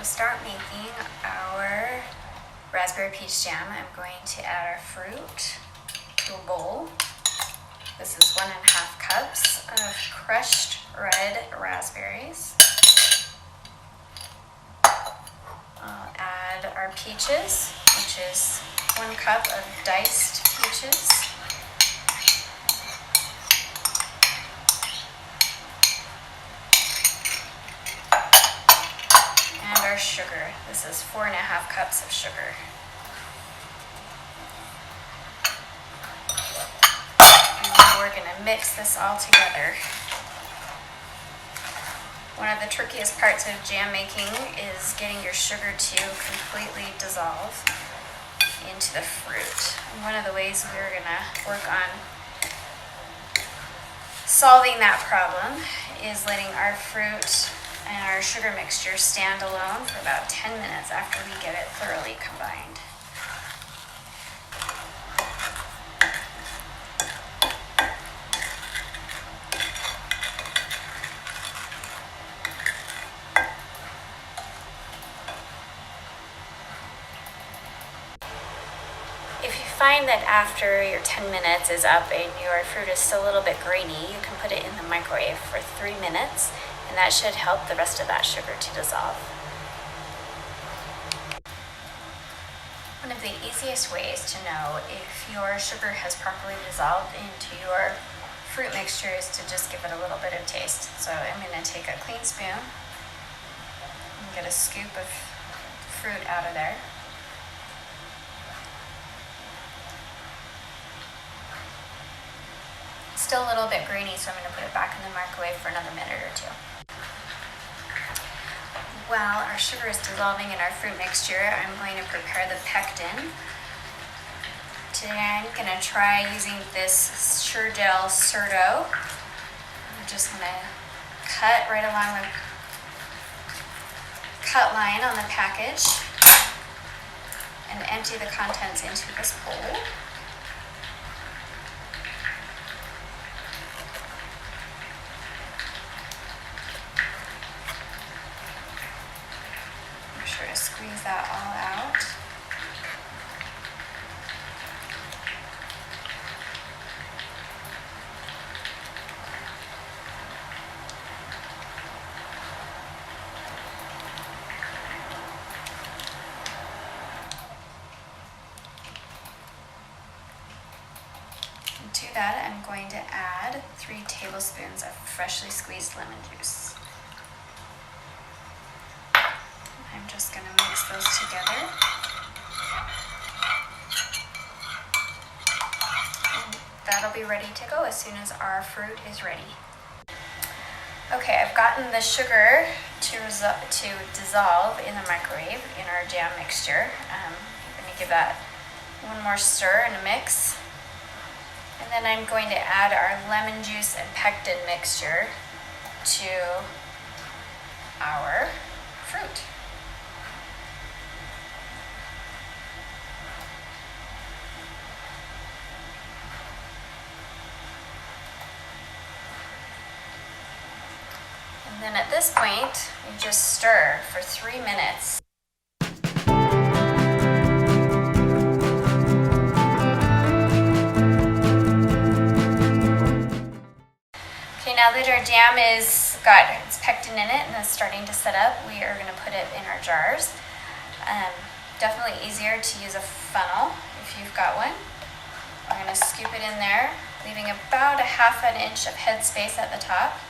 to start making our raspberry peach jam, I'm going to add our fruit to a bowl. This is 1.5 cups of crushed red raspberries. I'll add our peaches, which is 1 cup of diced peaches. And our sugar. This is 4.5 cups of sugar. And then we're going to mix this all together. One of the trickiest parts of jam making is getting your sugar to completely dissolve into the fruit. And one of the ways we're going to work on solving that problem is letting our fruit and our sugar mixture stand alone for about 10 minutes after we get it thoroughly combined. If you find that after your 10 minutes is up and your fruit is still a little bit grainy, you can put it in the microwave for 3 minutes, and that should help the rest of that sugar to dissolve. One of the easiest ways to know if your sugar has properly dissolved into your fruit mixture is to just give it a little bit of taste. So I'm going to take a clean spoon and get a scoop of fruit out of there. Still a little bit grainy, so I'm going to put it back in the microwave for another minute or two. While our sugar is dissolving in our fruit mixture, I'm going to prepare the pectin. Today I'm going to try using this Sure-Gel Certo. I'm just going to cut right along the cut line on the package and empty the contents into this bowl. Squeeze that all out. And to that, I'm going to add 3 tablespoons of freshly squeezed lemon juice. I'm just going to mix those together. And that'll be ready to go as soon as our fruit is ready. Okay, I've gotten the sugar to dissolve in the microwave in our jam mixture. I'm going to give that one more stir and a mix. And then I'm going to add our lemon juice and pectin mixture to our fruit. And then at this point, you just stir for 3 minutes. Okay, now that our jam is got its pectin in it and is starting to set up, we are going to put it in our jars. Definitely easier to use a funnel if you've got one. I'm going to scoop it in there, leaving about a 1/2 inch of head space at the top.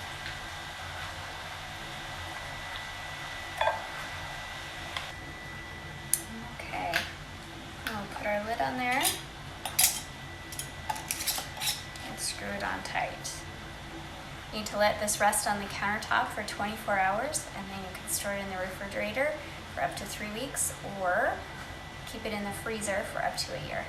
Put our lid on there and screw it on tight. You need to let this rest on the countertop for 24 hours, and then you can store it in the refrigerator for up to 3 weeks or keep it in the freezer for up to a year.